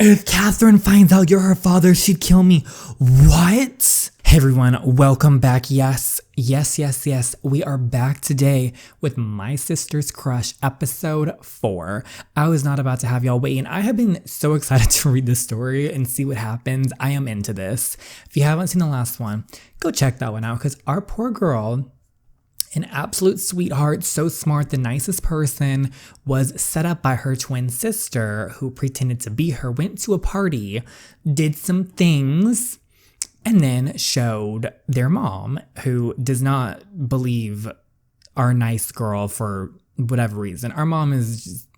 If Catherine finds out you're her father, she'd kill me. What? Hey everyone, welcome back. Yes. We are back today with My Sister's Crush, episode 4. I was not about to have y'all waiting. I have been so excited to read this story and see what happens. I am into this. If you haven't seen the last one, go check that one out because our poor girl, an absolute sweetheart, so smart, the nicest person, was set up by her twin sister who pretended to be her, went to a party, did some things, and then showed their mom, who does not believe our nice girl for whatever reason. Our mom is just,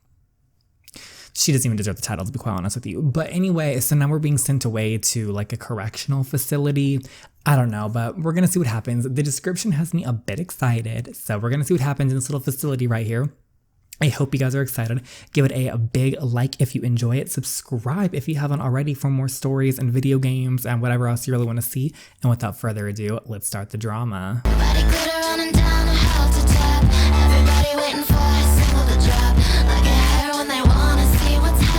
she doesn't even deserve the title, to be quite honest with you. But anyway, so now we're being sent away to like a correctional facility. I don't know, but we're going to see what happens. The description has me a bit excited. So we're going to see what happens in this little facility right here. I hope you guys are excited. Give it a big like if you enjoy it. Subscribe if you haven't already for more stories and video games and whatever else you really want to see. And without further ado, let's start the drama. Everybody glitter running down a hell to tap. Everybody waiting for a single to drop. Like a hair when they wanna see what's hot.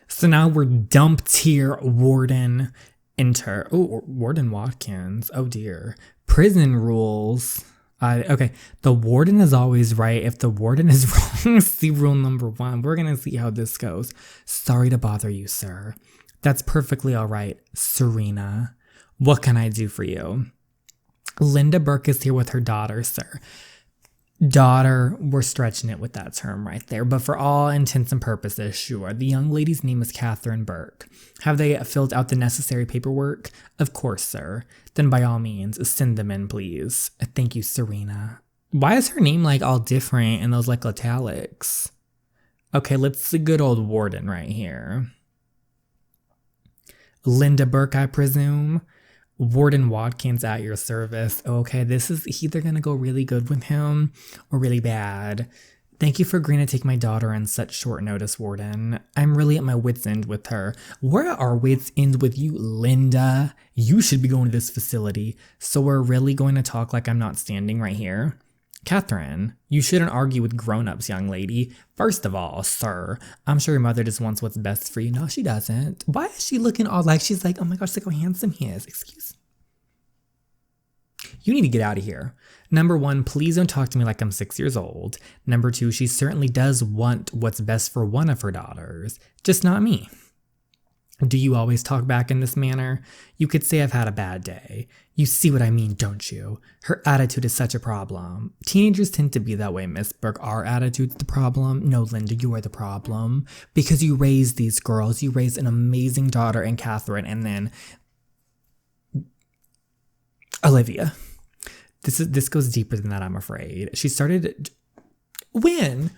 So now we're dumped here. Warden enter. Oh, Warden Watkins. Oh dear. Prison rules. Okay, the warden is always right. If the warden is wrong, see rule number 1. We're gonna see how this goes. Sorry to bother you, sir. That's perfectly all right, Serena. What can I do for you? Linda Burke is here with her daughter, sir. Daughter, we're stretching it with that term right there, but for all intents and purposes, sure. The young lady's name is Catherine Burke. Have they filled out the necessary paperwork? Of course, sir. Then by all means, send them in, please. Thank you, Serena. Why is her name like all different in those like italics? Okay, let's see good old warden right here. Linda Burke, I presume. Warden Watkins at your service. Okay, this is either going to go really good with him or really bad. Thank you for agreeing to take my daughter on such short notice, Warden. I'm really at my wit's end with her. We're at our wit's end with you, Linda. You should be going to this facility. So we're really going to talk like I'm not standing right here? Catherine, you shouldn't argue with grown-ups, young lady. First of all, sir, I'm sure your mother just wants what's best for you. No, she doesn't. Why is she looking all like she's like, oh my gosh, look how handsome he is. Excuse me. You need to get out of here. Number 1, please don't talk to me like I'm 6 years old. Number 2, she certainly does want what's best for one of her daughters, just not me. Do you always talk back in this manner? You could say I've had a bad day. You see what I mean, don't you? Her attitude is such a problem. Teenagers tend to be that way, Miss Burke. Our attitude's the problem. No, Linda, you are the problem. Because you raised these girls. You raised an amazing daughter in Catherine and then Olivia. This goes deeper than that, I'm afraid. She started... When?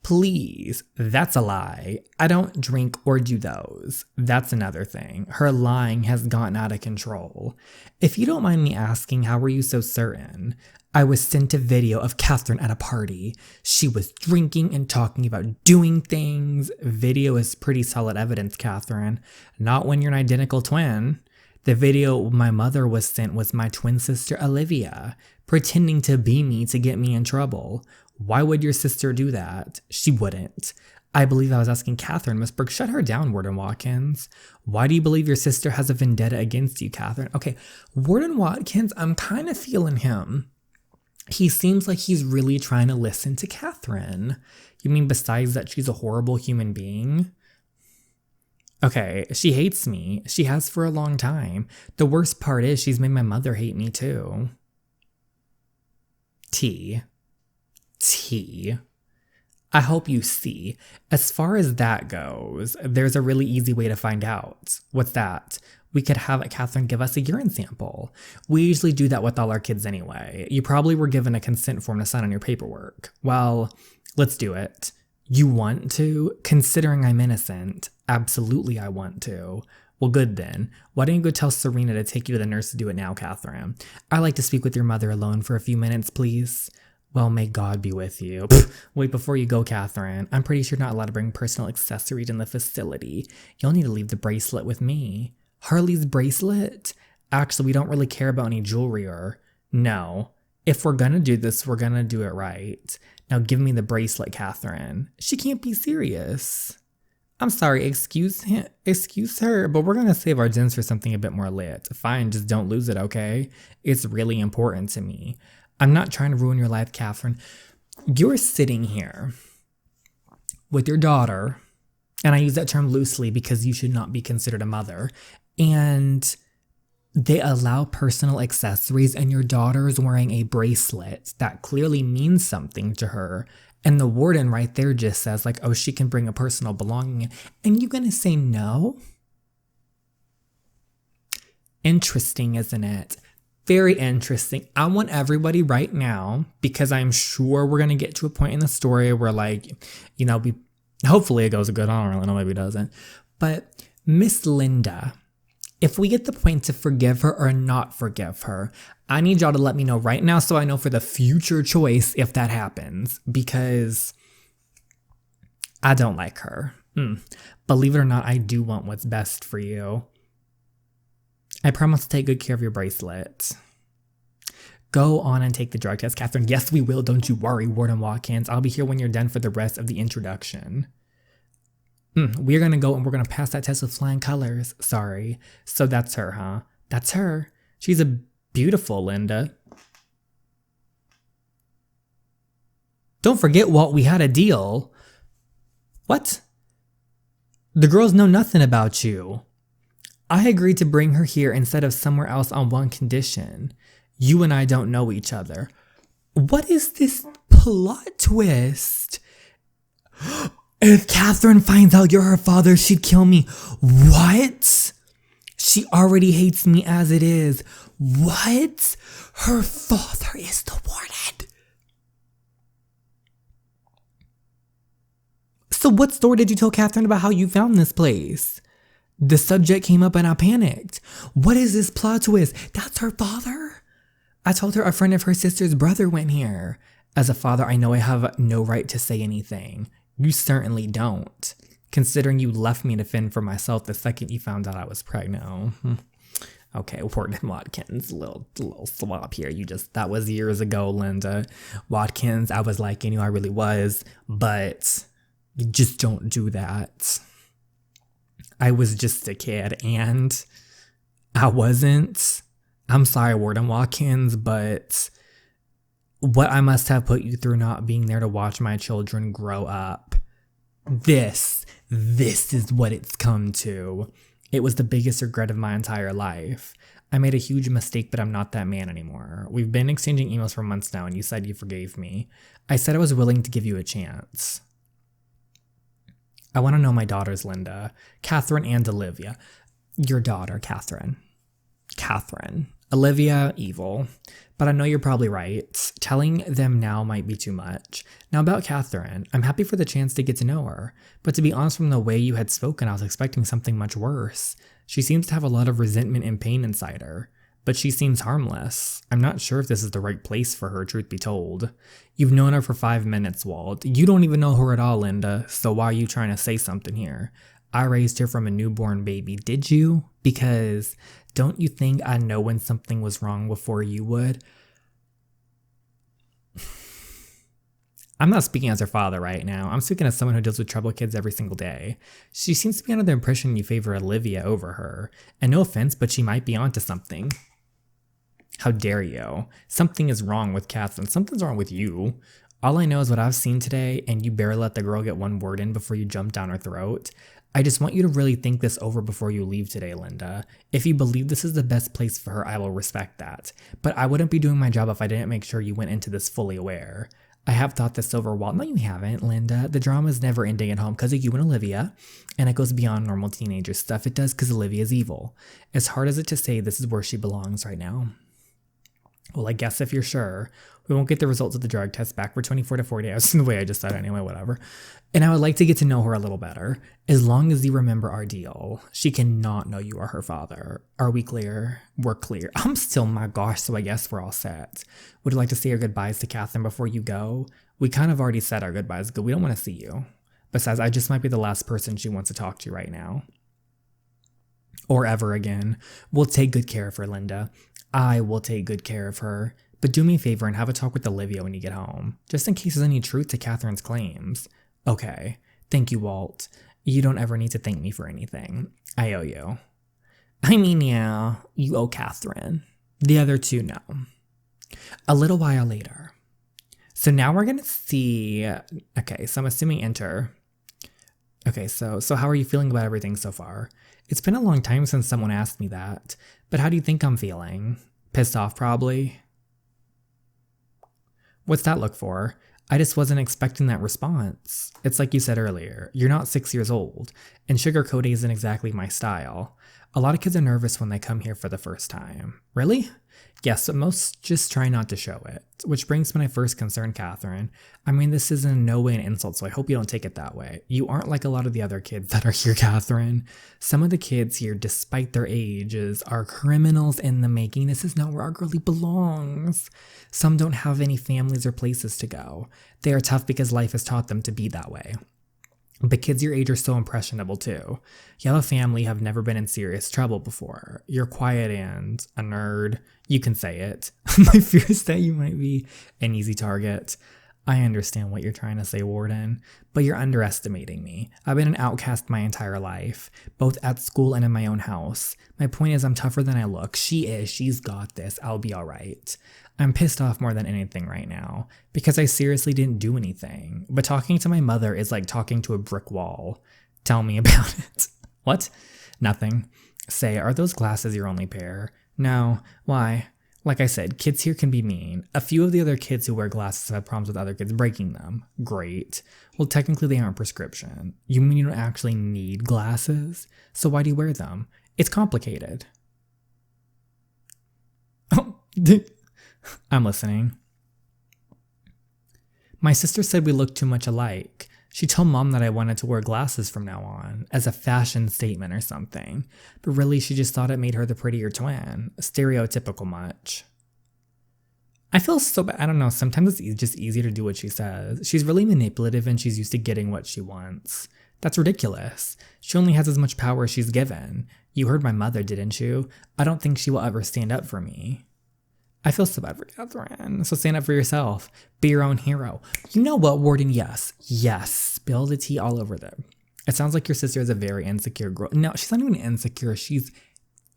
Please, that's a lie. I don't drink or do those. That's another thing. Her lying has gotten out of control. If you don't mind me asking, how were you so certain? I was sent a video of Catherine at a party. She was drinking and talking about doing things. Video is pretty solid evidence, Catherine. Not when you're an identical twin. The video my mother was sent was my twin sister, Olivia, pretending to be me to get me in trouble. Why would your sister do that? She wouldn't. I believe I was asking Catherine. Miss Burke, shut her down, Warden Watkins. Why do you believe your sister has a vendetta against you, Catherine? Okay, Warden Watkins, I'm kind of feeling him. He seems like he's really trying to listen to Catherine. You mean besides that she's a horrible human being? Okay, she hates me. She has for a long time. The worst part is she's made my mother hate me too. T. I hope you see. As far as that goes, there's a really easy way to find out. What's that? We could have Catherine give us a urine sample. We usually do that with all our kids anyway. You probably were given a consent form to sign on your paperwork. Well, let's do it. You want to? Considering I'm innocent, absolutely I want to. Well, good then. Why don't you go tell Serena to take you to the nurse to do it now, Catherine? I'd like to speak with your mother alone for a few minutes, please. Well, may God be with you. Wait, before you go, Catherine, I'm pretty sure you're not allowed to bring personal accessories in the facility. You'll need to leave the bracelet with me. Harley's bracelet? Actually, we don't really care about any jewelry or... No. If we're gonna do this, we're gonna do it right. Now give me the bracelet, Catherine. She can't be serious. I'm sorry, excuse her, but we're gonna save our gems for something a bit more lit. Fine, just don't lose it, okay? It's really important to me. I'm not trying to ruin your life, Catherine. You're sitting here with your daughter, and I use that term loosely because you should not be considered a mother, and they allow personal accessories, and your daughter is wearing a bracelet that clearly means something to her. And the warden right there just says like, oh, she can bring a personal belonging in. And you're going to say no? Interesting, isn't it? Very interesting. I want everybody right now, because I'm sure we're going to get to a point in the story where hopefully it goes a good, I don't really know, maybe it doesn't. But Miss Linda, if we get the point to forgive her or not forgive her, I need y'all to let me know right now so I know for the future choice if that happens, because I don't like her. Believe it or not, I do want what's best for you. I promise to take good care of your bracelet. Go on and take the drug test, Catherine. Yes, we will. Don't you worry, Warden Watkins. I'll be here when you're done for the rest of the introduction. We're going to go and we're going to pass that test with flying colors. Sorry. So that's her, huh? That's her. She's a beautiful Linda. Don't forget, Walt, we had a deal. What? The girls know nothing about you. I agreed to bring her here instead of somewhere else on one condition. You and I don't know each other. What is this plot twist? If Catherine finds out you're her father, she'd kill me. What? She already hates me as it is. What? Her father is the warden. So what story did you tell Catherine about how you found this place? The subject came up and I panicked. What is this plot twist? That's her father? I told her a friend of her sister's brother went here. As a father, I know I have no right to say anything. You certainly don't, considering you left me to fend for myself the second you found out I was pregnant. Oh. Okay, Warden Watkins, little swap here. That was years ago, Linda. Watkins, I was liking you, I really was, but you just don't do that. I was just a kid, and I wasn't. I'm sorry, Warden Watkins, but what I must have put you through not being there to watch my children grow up. This is what it's come to. It was the biggest regret of my entire life. I made a huge mistake, but I'm not that man anymore. We've been exchanging emails for months now, and you said you forgave me. I said I was willing to give you a chance. I want to know my daughters, Linda. Catherine and Olivia. Your daughter, Catherine. Olivia, evil. But I know you're probably right. Telling them now might be too much. Now about Catherine, I'm happy for the chance to get to know her. But to be honest, from the way you had spoken, I was expecting something much worse. She seems to have a lot of resentment and pain inside her. But she seems harmless. I'm not sure if this is the right place for her, truth be told. You've known her for 5 minutes, Walt. You don't even know her at all, Linda. So why are you trying to say something here? I raised her from a newborn baby. Did you? Because don't you think I know when something was wrong before you would? I'm not speaking as her father right now. I'm speaking as someone who deals with troubled kids every single day. She seems to be under the impression you favor Olivia over her. And no offense, but she might be onto something. How dare you? Something is wrong with Catherine. Something's wrong with you. All I know is what I've seen today, and you barely let the girl get one word in before you jump down her throat. I just want you to really think this over before you leave today, Linda. If you believe this is the best place for her, I will respect that. But I wouldn't be doing my job if I didn't make sure you went into this fully aware. I have thought this over, Walt. No, you haven't, Linda. The drama is never ending at home because of you and Olivia, and it goes beyond normal teenager stuff. It does because Olivia is evil. As hard as it to say, this is where she belongs right now. Well, I guess if you're sure, we won't get the results of the drug test back for 24 to 40 hours. The way I just said anyway, whatever. And I would like to get to know her a little better. As long as you remember our deal, she cannot know you are her father. Are we clear? We're clear. I'm still, my gosh, so I guess we're all set. Would you like to say our goodbyes to Catherine before you go? We kind of already said our goodbyes, but we don't want to see you. Besides, I just might be the last person she wants to talk to right now. Or ever again. We'll take good care of her, Linda. I will take good care of her. But do me a favor and have a talk with Olivia when you get home, just in case there's any truth to Catherine's claims. Okay. Thank you, Walt. You don't ever need to thank me for anything. I owe you. I mean, yeah, you owe Catherine. The other two, no. A little while later. So now we're going to see... Okay, so I'm assuming enter. Okay, so how are you feeling about everything so far? It's been a long time since someone asked me that, but how do you think I'm feeling? Pissed off, probably? What's that look for? I just wasn't expecting that response. It's like you said earlier, you're not 6 years old, and sugarcoating isn't exactly my style. A lot of kids are nervous when they come here for the first time. Really? Yes, but most just try not to show it. Which brings me to my first concern, Catherine. I mean, this is in no way an insult, so I hope you don't take it that way. You aren't like a lot of the other kids that are here, Catherine. Some of the kids here, despite their ages, are criminals in the making. This is not where our girlie belongs. Some don't have any families or places to go. They are tough because life has taught them to be that way. But kids your age are so impressionable too. You have a family, have never been in serious trouble before. You're quiet and a nerd. You can say it. My fear is that you might be an easy target. I understand what you're trying to say, Warden, but you're underestimating me. I've been an outcast my entire life, both at school and in my own house. My point is I'm tougher than I look. She is. She's got this. I'll be all right. I'm pissed off more than anything right now because I seriously didn't do anything. But talking to my mother is like talking to a brick wall. Tell me about it. What? Nothing. Say, are those glasses your only pair? No. Why? Like I said, kids here can be mean. A few of the other kids who wear glasses have had problems with other kids breaking them. Great. Well, technically they aren't prescription. You mean you don't actually need glasses? So why do you wear them? It's complicated. Oh, I'm listening. My sister said we look too much alike. She told Mom that I wanted to wear glasses from now on, as a fashion statement or something. But really, she just thought it made her the prettier twin. Stereotypical much. I feel so bad. I don't know. Sometimes it's just easier to do what she says. She's really manipulative and she's used to getting what she wants. That's ridiculous. She only has as much power as she's given. You heard my mother, didn't you? I don't think she will ever stand up for me. I feel so bad for Catherine. So stand up for yourself. Be your own hero. You know what, Warden? Yes. Yes. Spill the tea all over them. It sounds like your sister is a very insecure girl. No, she's not even insecure. She's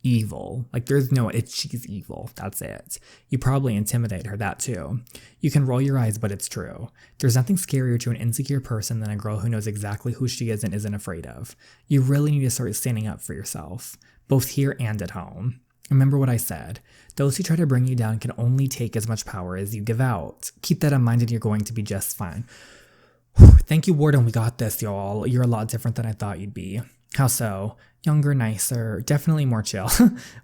evil. Like she's evil. That's it. You probably intimidate her, that too. You can roll your eyes, but it's true. There's nothing scarier to an insecure person than a girl who knows exactly who she is and isn't afraid of. You really need to start standing up for yourself, both here and at home. Remember what I said. Those who try to bring you down can only take as much power as you give out. Keep that in mind and you're going to be just fine. Thank you, Warden. We got this, y'all. You're a lot different than I thought you'd be. How so? Younger, nicer, definitely more chill.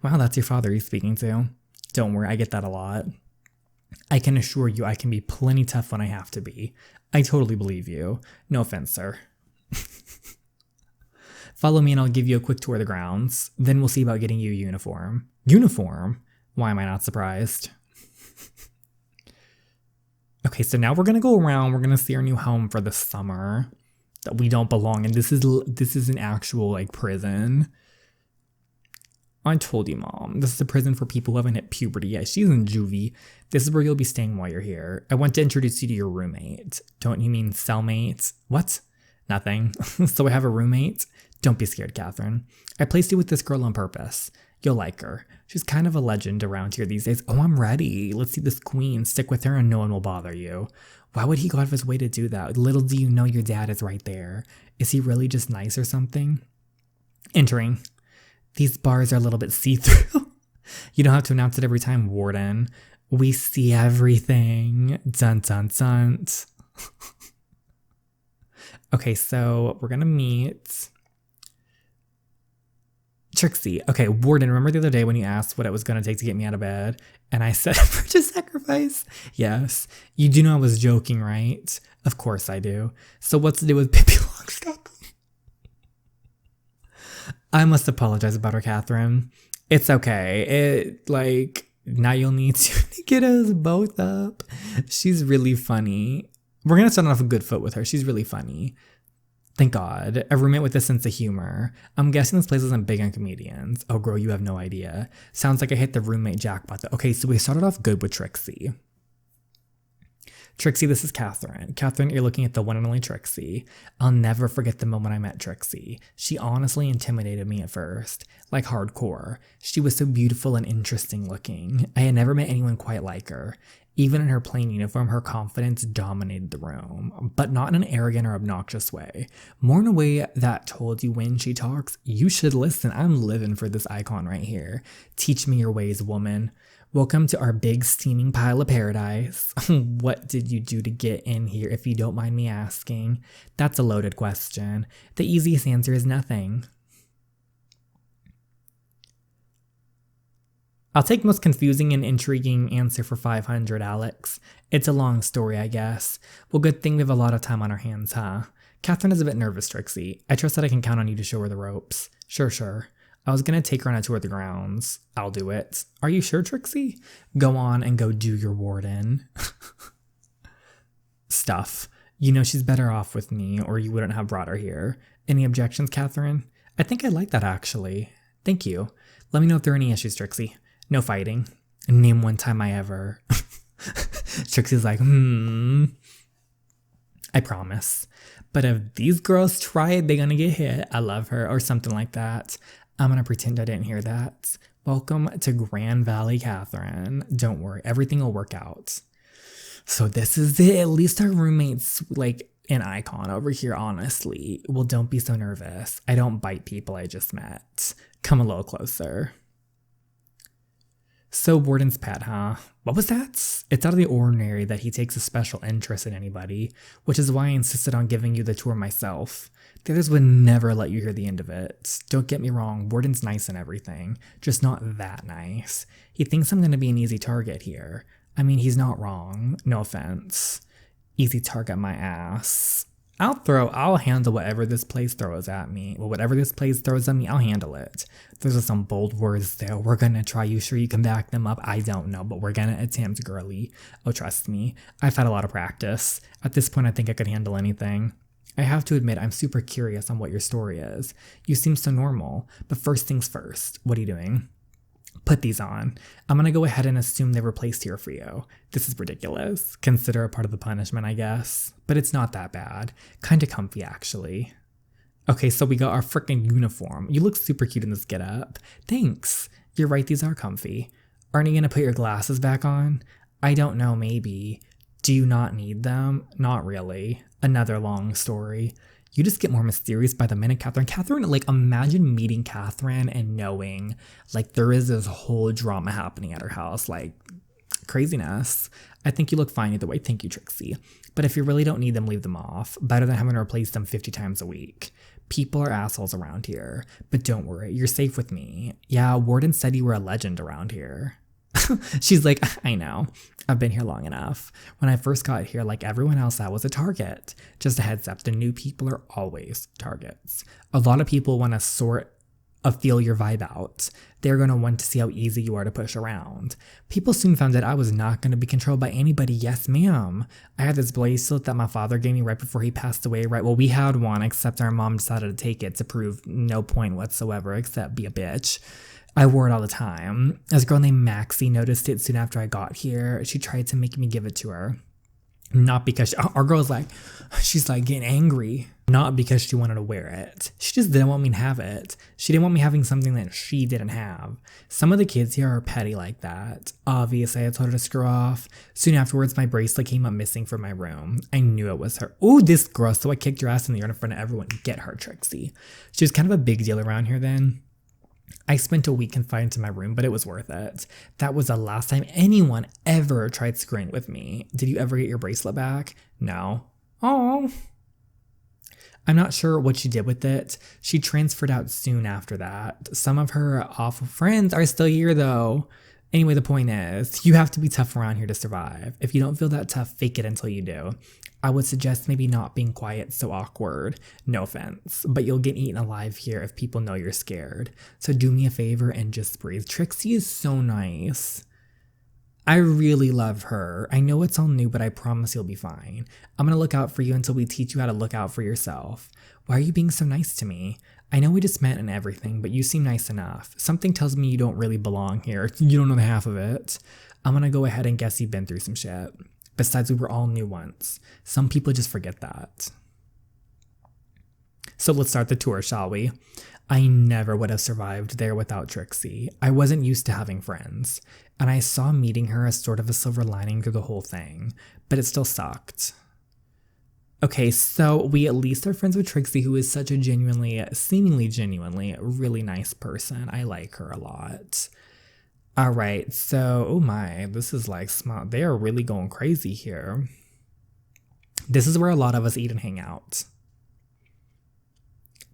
Wow, that's your father you're speaking to. Don't worry, I get that a lot. I can assure you I can be plenty tough when I have to be. I totally believe you. No offense, sir. Follow me and I'll give you a quick tour of the grounds. Then we'll see about getting you a uniform. Uniform? Why am I not surprised? Okay, so now we're going to go around. We're going to see our new home for the summer that we don't belong in. This is an actual like prison. I told you, Mom. This is a prison for people who haven't hit puberty yet. She's in juvie. This is where you'll be staying while you're here. I want to introduce you to your roommate. Don't you mean cellmate? What? Nothing. So I have a roommate? Don't be scared, Catherine. I placed you with this girl on purpose. You'll like her. She's kind of a legend around here these days. Oh, I'm ready. Let's see this queen. Stick with her and no one will bother you. Why would he go out of his way to do that? Little do you know your dad is right there. Is he really just nice or something? Entering. These bars are a little bit see-through. You don't have to announce it every time, Warden. We see everything. Dun dun dun. Okay, so we're gonna meet Trixie. Okay, Warden, remember the other day when you asked what it was gonna take to get me out of bed? And I said purchase sacrifice? Yes. You do know I was joking, right? Of course I do. So what's to do with Pippi Longstocking? I must apologize about her, Catherine. It's okay. Now you'll need to get us both up. She's really funny. We're going to start off a good foot with her. She's really funny. Thank God. A roommate with a sense of humor. I'm guessing this place isn't big on comedians. Oh, girl, you have no idea. Sounds like I hit the roommate jackpot. Okay, so we started off good with Trixie. Trixie, this is Catherine. Catherine, you're looking at the one and only Trixie. I'll never forget the moment I met Trixie. She honestly intimidated me at first, like hardcore. She was so beautiful and interesting looking. I had never met anyone quite like her. Even in her plain uniform, her confidence dominated the room, but not in an arrogant or obnoxious way. More in a way that told you when she talks, you should listen. I'm living for this icon right here. Teach me your ways, woman. Welcome to our big steaming pile of paradise. What did you do to get in here, if you don't mind me asking? That's a loaded question. The easiest answer is nothing. I'll take most confusing and intriguing answer for 500, Alex. It's a long story, I guess. Well, good thing we have a lot of time on our hands, huh? Catherine is a bit nervous, Trixie. I trust that I can count on you to show her the ropes. Sure. I was gonna take her on a tour of the grounds. I'll do it. Are you sure, Trixie? Go on and go do your warden. Stuff. You know she's better off with me, or you wouldn't have brought her here. Any objections, Catherine? I think I like that, actually. Thank you. Let me know if there are any issues, Trixie. No fighting. Name one time I ever. Trixie's like, I promise. But if these girls try it, they're gonna get hit. I love her, or something like that. I'm gonna pretend I didn't hear that. Welcome to Grand Valley, Catherine. Don't worry, everything will work out. So this is it. At least our roommate's like an icon over here, honestly. Well, don't be so nervous. I don't bite people I just met. Come a little closer. So Warden's pet, huh? What was that? It's out of the ordinary that he takes a special interest in anybody, which is why I insisted on giving you the tour myself. The others would never let you hear the end of it. Don't get me wrong, Warden's nice and everything, just not that nice. He thinks I'm going to be an easy target here. I mean, he's not wrong, no offense. Easy target my ass. I'll handle whatever this place throws at me. Well, whatever this place throws at me, I'll handle it. Those are some bold words there. We're gonna try. You sure you can back them up? I don't know, but we're gonna attempt, girly. Oh, trust me. I've had a lot of practice. At this point, I think I could handle anything. I have to admit, I'm super curious on what your story is. You seem so normal. But first things first, what are you doing? Put these on. I'm gonna go ahead and assume they were placed here for you. This is ridiculous. Consider a part of the punishment, I guess. But it's not that bad. Kinda comfy, actually. Okay, so we got our freaking uniform. You look super cute in this getup. Thanks. You're right, these are comfy. Aren't you gonna put your glasses back on? I don't know, maybe. Do you not need them? Not really. Another long story. You just get more mysterious by the minute, Catherine. Catherine, like, imagine meeting Catherine and knowing, like, there is this whole drama happening at her house. Like, craziness. I think you look fine either way. Thank you, Trixie. But if you really don't need them, leave them off. Better than having to replace them 50 times a week. People are assholes around here. But don't worry, you're safe with me. Yeah, Warden said you were a legend around here. She's like, I know. I've been here long enough. When I first got here, like everyone else, I was a target. Just a heads up, the new people are always targets. A lot of people want to sort of feel your vibe out. They're going to want to see how easy you are to push around. People soon found that I was not going to be controlled by anybody. Yes, ma'am. I had this bracelet that my father gave me right before he passed away, right? Well, we had one, except our mom decided to take it to prove no point whatsoever except be a bitch. I wore it all the time. This girl named Maxie noticed it soon after I got here. She tried to make me give it to her. Not because our girl's like, she's like getting angry. Not because she wanted to wear it. She just didn't want me to have it. She didn't want me having something that she didn't have. Some of the kids here are petty like that. Obviously, I told her to screw off. Soon afterwards, my bracelet came up missing from my room. I knew it was her. Ooh, this girl. So I kicked her ass in the yard in front of everyone. Get her, Trixie. She was kind of a big deal around here then. I spent a week confined to my room, but it was worth it. That was the last time anyone ever tried screwing with me. Did you ever get your bracelet back? No. Oh. I'm not sure what she did with it. She transferred out soon after that. Some of her awful friends are still here though. Anyway, the point is, you have to be tough around here to survive. If you don't feel that tough, fake it until you do. I would suggest maybe not being quiet, so awkward. No offense, but you'll get eaten alive here if people know you're scared. So do me a favor and just breathe. Trixie is so nice. I really love her. I know it's all new, but I promise you'll be fine. I'm gonna look out for you until we teach you how to look out for yourself. Why are you being so nice to me? I know we just met and everything, but you seem nice enough. Something tells me you don't really belong here. You don't know the half of it. I'm gonna go ahead and guess you've been through some shit. Besides, we were all new once. Some people just forget that. So let's start the tour, shall we? I never would have survived there without Trixie. I wasn't used to having friends, and I saw meeting her as sort of a silver lining through the whole thing, but it still sucked. Okay, so we at least are friends with Trixie, who is such a seemingly genuinely, really nice person. I like her a lot. All right, so, oh my, this is like smart. They are really going crazy here. This is where a lot of us eat and hang out.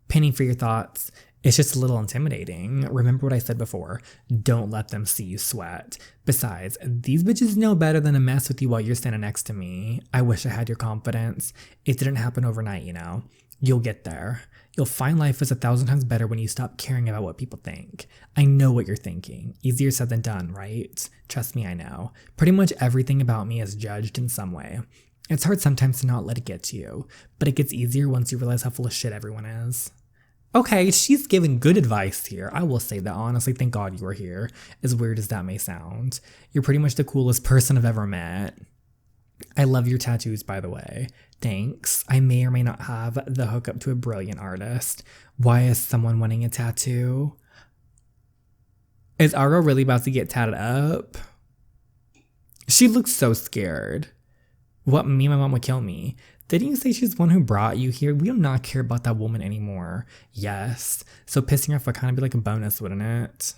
Penny for your thoughts. It's just a little intimidating. Remember what I said before. Don't let them see you sweat. Besides, these bitches know better than to mess with you while you're standing next to me. I wish I had your confidence. It didn't happen overnight, you know. You'll get there. You'll find life is 1,000 times better when you stop caring about what people think. I know what you're thinking. Easier said than done, right? Trust me, I know. Pretty much everything about me is judged in some way. It's hard sometimes to not let it get to you, but it gets easier once you realize how full of shit everyone is. Okay, she's giving good advice here. I will say that honestly, thank God you were here, as weird as that may sound. You're pretty much the coolest person I've ever met. I love your tattoos, by the way. Thanks. I may or may not have the hookup to a brilliant artist. Why is someone wanting a tattoo? Is Argo really about to get tatted up? She looks so scared. What, me and my mom would kill me. Didn't you say she's the one who brought you here? We do not care about that woman anymore. Yes. So pissing her off would kind of be like a bonus, wouldn't it?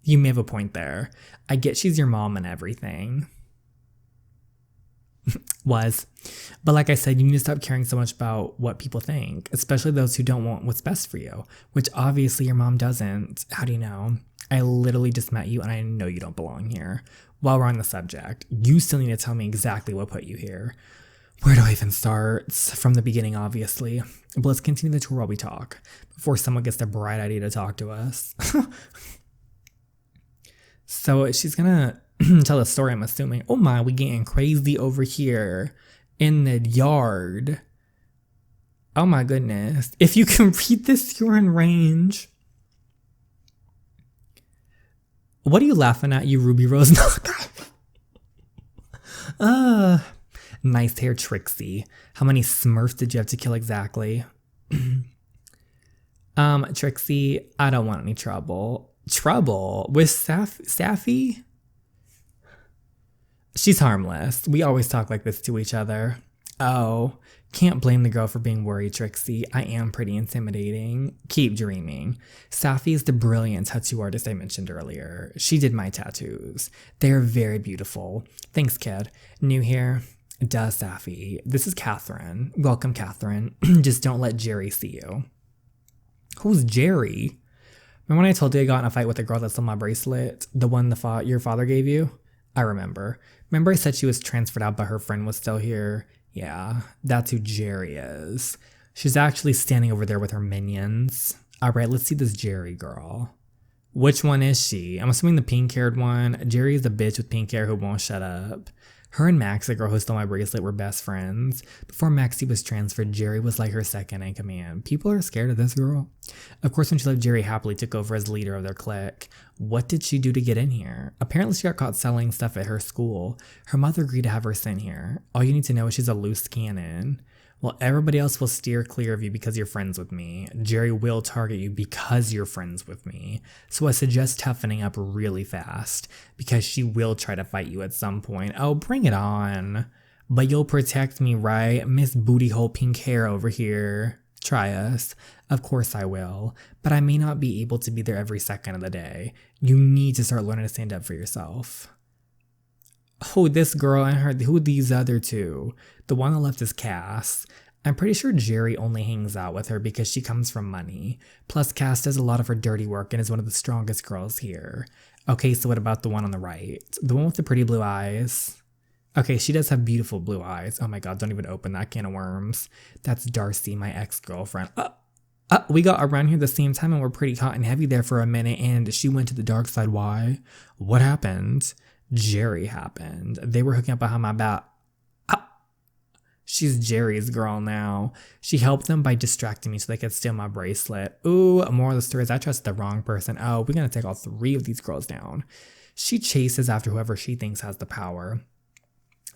You may have a point there. I get she's your mom and everything. But like I said, you need to stop caring so much about what people think, especially those who don't want what's best for you, which obviously your mom doesn't. How do you know? I literally just met you and I know you don't belong here. While we're on the subject, you still need to tell me exactly what put you here. Where do I even start? From the beginning, obviously. But let's continue the tour while we talk, before someone gets the bright idea to talk to us. So she's gonna tell a story, I'm assuming. Oh my, we getting crazy over here in the yard. Oh my goodness. If you can read this, you're in range. What are you laughing at, you Ruby Rose? Nice hair, Trixie. How many Smurfs did you have to kill exactly? Trixie, I don't want any trouble. Trouble? With Safi? She's harmless. We always talk like this to each other. Oh, can't blame the girl for being worried, Trixie. I am pretty intimidating. Keep dreaming. Safi is the brilliant tattoo artist I mentioned earlier. She did my tattoos. They are very beautiful. Thanks, kid. New here? Duh, Safi. This is Catherine. Welcome, Catherine. Just don't let Jerry see you. Who's Jerry? Remember when I told you I got in a fight with the girl that stole my bracelet? The one your father gave you? I remember. Remember I said she was transferred out but her friend was still here? Yeah, that's who Jerry is. She's actually standing over there with her minions. All right, let's see this Jerry girl. Which one is she? I'm assuming the pink-haired one. Jerry is the bitch with pink hair who won't shut up. Her and Max, the girl who stole my bracelet, were best friends. Before Maxie was transferred, Jerry was like her second in command. People are scared of this girl. Of course, when she left, Jerry happily took over as leader of their clique. What did she do to get in here? Apparently, she got caught selling stuff at her school. Her mother agreed to have her sent here. All you need to know is she's a loose cannon. Well, everybody else will steer clear of you because you're friends with me. Jerry will target you because you're friends with me. So I suggest toughening up really fast because she will try to fight you at some point. Oh, bring it on. But you'll protect me, right? Miss Booty Hole Pink Hair over here. Try us. Of course I will. But I may not be able to be there every second of the day. You need to start learning to stand up for yourself. Oh, this girl and her, who are these other two? The one on the left is Cass. I'm pretty sure Jerry only hangs out with her because she comes from money. Plus, Cass does a lot of her dirty work and is one of the strongest girls here. Okay, so what about the one on the right? The one with the pretty blue eyes? Okay, she does have beautiful blue eyes. Oh my god, don't even open that can of worms. That's Darcy, my ex-girlfriend. We got around here at the same time and we're pretty hot and heavy there for a minute, and she went to the dark side. Why? What happened? Jerry happened. They were hooking up behind my back. She's Jerry's girl now. She helped them by distracting me so they could steal my bracelet. Ooh, more of the story is I trusted the wrong person. Oh, we're going to take all 3 of these girls down. She chases after whoever she thinks has the power.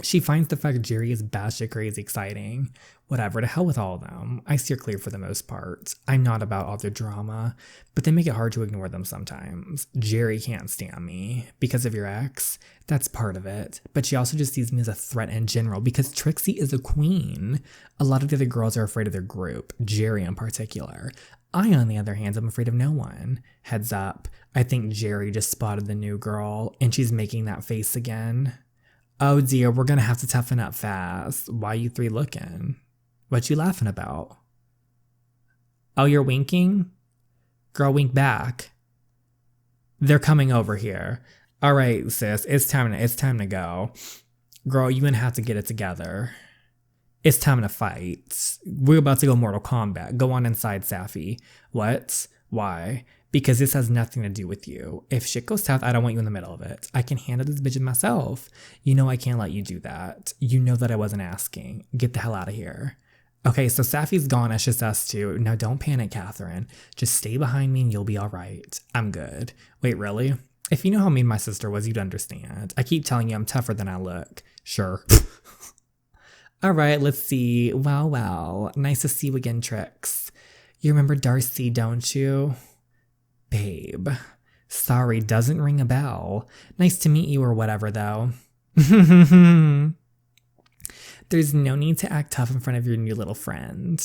She finds the fact Jerry is batshit crazy exciting. Whatever, to hell with all of them. I steer clear for the most part. I'm not about all their drama, but they make it hard to ignore them sometimes. Jerry can't stand me because of your ex. That's part of it. But she also just sees me as a threat in general because Trixie is a queen. A lot of the other girls are afraid of their group, Jerry in particular. I, on the other hand, am afraid of no one. Heads up, I think Jerry just spotted the new girl and she's making that face again. Oh dear, we're gonna have to toughen up fast. Why you 3 looking? What you laughing about? Oh, you're winking? Girl, wink back. They're coming over here. All right, sis, it's time to go. Girl, you gonna have to get it together. It's time to fight. We're about to go Mortal Kombat. Go on inside, Safi. What? Why? Because this has nothing to do with you. If shit goes south, I don't want you in the middle of it. I can handle this bitch myself. You know I can't let you do that. You know that I wasn't asking. Get the hell out of here. Okay, so Safi's gone. It's just us 2. Now don't panic, Catherine. Just stay behind me and you'll be all right. I'm good. Wait, really? If you know how mean my sister was, you'd understand. I keep telling you I'm tougher than I look. Sure. All right, let's see. Well. Nice to see you again, Trix. You remember Darcy, don't you? Babe. Sorry, doesn't ring a bell. Nice to meet you or whatever, though. There's no need to act tough in front of your new little friend.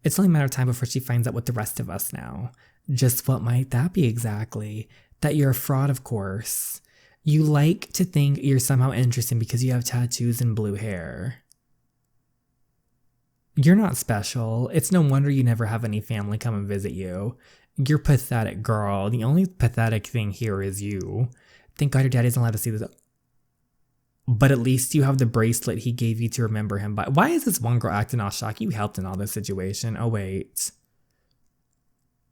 It's only a matter of time before she finds out what the rest of us know. Just what might that be exactly? That you're a fraud, of course. You like to think you're somehow interesting because you have tattoos and blue hair. You're not special. It's no wonder you never have any family come and visit you. You're pathetic, girl. The only pathetic thing here is you. Thank God your dad isn't allowed to see this. But at least you have the bracelet he gave you to remember him by. Why is this one girl acting all shocked? You helped in all this situation. Oh, wait.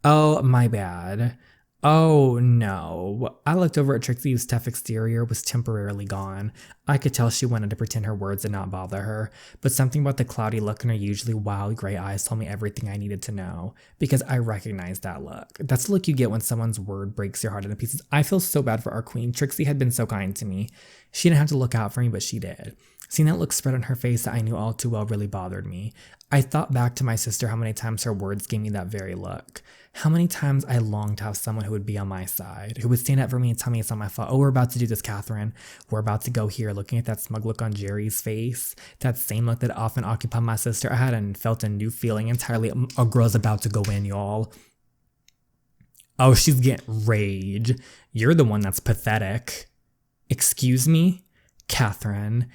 Oh, my bad. Oh, no. I looked over at Trixie, whose tough exterior was temporarily gone. I could tell she wanted to pretend her words did not bother her, but something about the cloudy look in her usually wild gray eyes told me everything I needed to know, because I recognized that look. That's the look you get when someone's word breaks your heart into pieces. I feel so bad for our queen. Trixie had been so kind to me. She didn't have to look out for me, but she did. Seeing that look spread on her face that I knew all too well really bothered me. I thought back to my sister, how many times her words gave me that very look. How many times I longed to have someone who would be on my side, who would stand up for me and tell me it's not my fault. Oh, we're about to do this, Catherine. We're about to go here. Looking at that smug look on Jerry's face, that same look that often occupied my sister, I hadn't felt a new feeling entirely. A girl's about to go in, y'all. Oh, she's getting rage. You're the one that's pathetic. Excuse me? Catherine,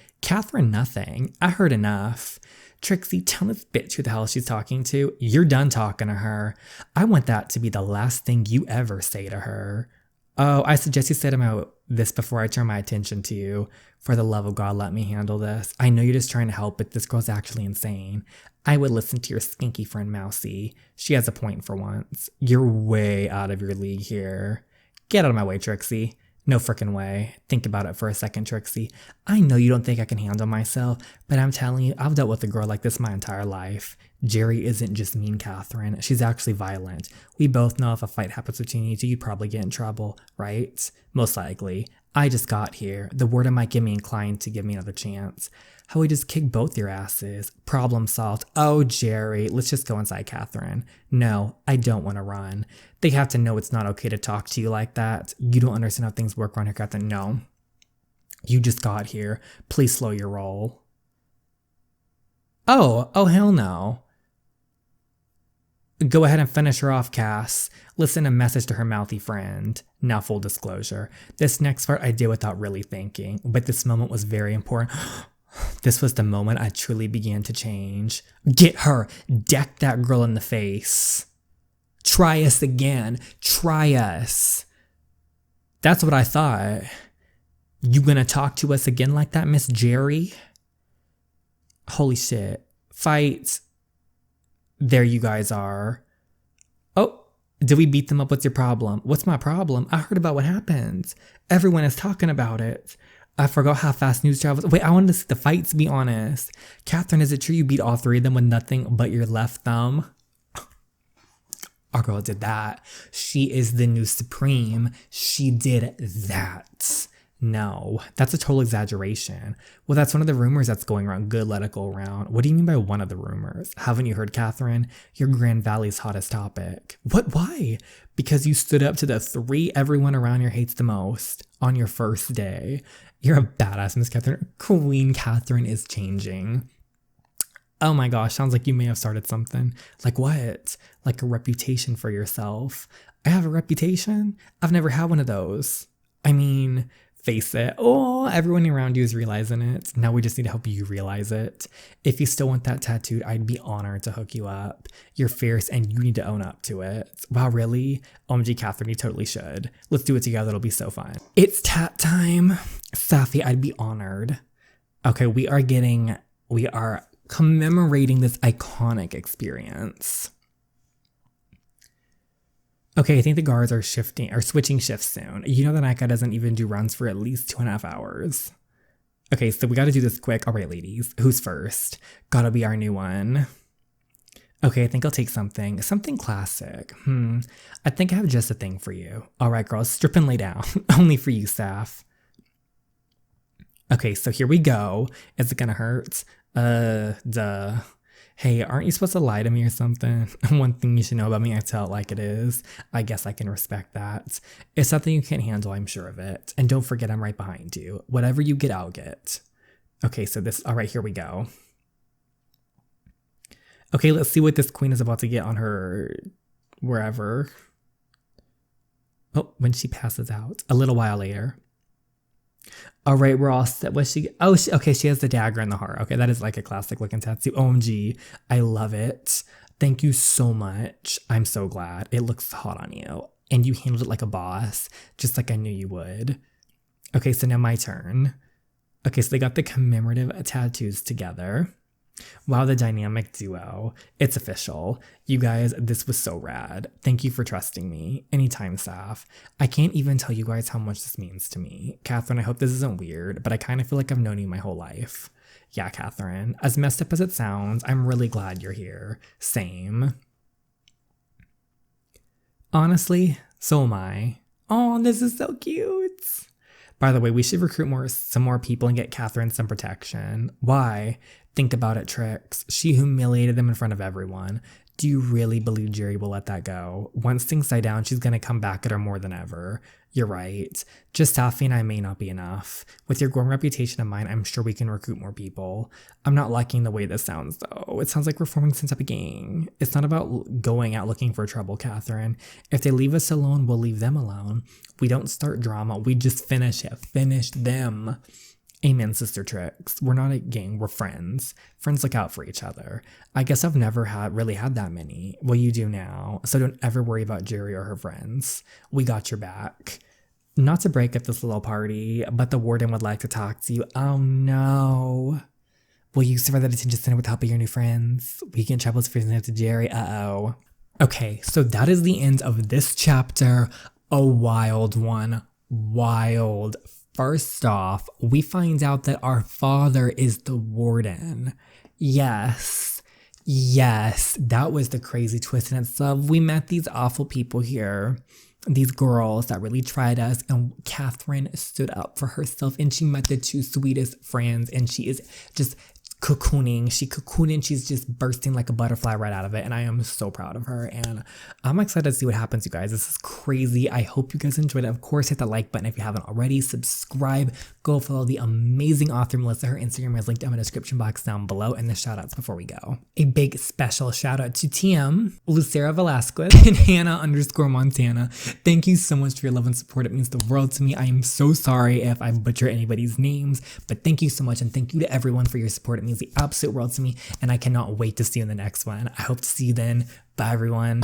nothing. I heard enough. Trixie, tell this bitch who the hell she's talking to. You're done talking to her. I want that to be the last thing you ever say to her. Oh, I suggest you say to me this before I turn my attention to you. For the love of God, let me handle this. I know you're just trying to help, but this girl's actually insane. I would listen to your skinky friend Mousy. She has a point for once. You're way out of your league here. Get out of my way, Trixie. No frickin' way. Think about it for a second, Trixie. I know you don't think I can handle myself, but I'm telling you, I've dealt with a girl like this my entire life. Jerry isn't just mean, Catherine. She's actually violent. We both know if a fight happens between you two, you'd probably get in trouble, right? Most likely. I just got here. The warden might get me inclined to give me another chance. How we just kick both your asses. Problem solved. Oh, Jerry, let's just go inside, Catherine. No, I don't want to run. They have to know it's not okay to talk to you like that. You don't understand how things work around here, Catherine. No. You just got here. Please slow your roll. Oh, hell no. Go ahead and finish her off, Cass. Listen a message to her mouthy friend. Now, full disclosure. This next part I did without really thinking, but this moment was very important. This was the moment I truly began to change. Get her. Deck that girl in the face. Try us again. Try us. That's what I thought. You gonna talk to us again like that, Miss Jerry? Holy shit. Fight. There you guys are. Did we beat them up? What's your problem? What's my problem? I heard about what happened. Everyone is talking about it. I forgot how fast news travels. Wait, I wanted to see the fights, to be honest. Catherine, is it true you beat all three of them with nothing but your left thumb? Our girl did that. She is the new supreme. She did that. No, that's a total exaggeration. Well, that's one of the rumors that's going around. Good, let it go around. What do you mean by one of the rumors? Haven't you heard, Catherine? You're Grand Valley's hottest topic. What? Why? Because you stood up to the three everyone around here hates the most on your first day. You're a badass, Miss Catherine. Queen Catherine is changing. Oh my gosh, sounds like you may have started something. Like what? Like a reputation for yourself. I have a reputation? I've never had one of those. I mean, face it. Oh, everyone around you is realizing it. Now we just need to help you realize it. If you still want that tattooed, I'd be honored to hook you up. You're fierce and you need to own up to it. Wow, really? OMG, Catherine, you totally should. Let's do it together. It'll be so fun. It's tat time. Safi, I'd be honored. Okay, we are commemorating this iconic experience. Okay, I think the guards are switching shifts soon. You know that that guy doesn't even do runs for at least 2.5 hours. Okay, so we gotta do this quick. All right, ladies, who's first? Gotta be our new one. Okay, I think I'll take something classic. I think I have just a thing for you. All right, girls, strip and lay down. Only for you, Saf. Okay, so here we go. Is it gonna hurt? Duh. Hey, aren't you supposed to lie to me or something? One thing you should know about me, I tell it like it is. I guess I can respect that. It's something you can't handle, I'm sure of it. And don't forget I'm right behind you. Whatever you get, I'll get. Okay, so all right, here we go. Okay, let's see what this queen is about to get on her wherever. Oh, when she passes out. A little while later. All right, we're all set. Okay, she has the dagger in the heart. Okay, that is like a classic looking tattoo. OMG, I love it. Thank you so much. I'm so glad. It looks hot on you. And you handled it like a boss, just like I knew you would. Okay, so now my turn. Okay, so they got the commemorative tattoos together. Wow, the dynamic duo. It's official. You guys, this was so rad. Thank you for trusting me. Anytime, Saf. I can't even tell you guys how much this means to me. Catherine, I hope this isn't weird, but I kind of feel like I've known you my whole life. Yeah, Catherine. As messed up as it sounds, I'm really glad you're here. Same. Honestly, so am I. Oh, this is so cute. By the way, we should recruit some more people and get Catherine some protection. Why? Think about it, Trix. She humiliated them in front of everyone. Do you really believe Jerry will let that go? Once things die down, she's going to come back at her more than ever. You're right. Just Safi and I may not be enough. With your growing reputation of mine, I'm sure we can recruit more people. I'm not liking the way this sounds, though. It sounds like we're forming some type of gang. It's not about going out looking for trouble, Catherine. If they leave us alone, we'll leave them alone. We don't start drama. We just finish it. Finish them. Amen, Sister Trix. We're not a gang, we're friends. Friends look out for each other. I guess I've never really had that many. Well, you do now, so don't ever worry about Jerry or her friends. We got your back. Not to break up this little party, but the warden would like to talk to you. Oh no. Will you survive the detention center with the help of your new friends? We can trouble freezing up to Jerry. Uh-oh. Okay, so that is the end of this chapter. A wild one. Wild. First off, we find out that our father is the warden. Yes, that was the crazy twist in itself. We met these awful people here, these girls that really tried us, and Catherine stood up for herself, and she met the two sweetest friends, and she is just cocooning. She cocooned and she's just bursting like a butterfly right out of it. And I am so proud of her. And I'm excited to see what happens, you guys. This is crazy. I hope you guys enjoyed it. Of course, hit the like button if you haven't already. Subscribe. Go follow the amazing author, Melissa. Her Instagram is linked in the description box down below. And the shout outs before we go. A big special shout out to TM, Lucera Velasquez, and Hannah_Montana. Thank you so much for your love and support. It means the world to me. I am so sorry if I butcher anybody's names, but thank you so much. And thank you to everyone for your support. It means the absolute world to me, and I cannot wait to see you in the next one. I hope to see you then. Bye, everyone.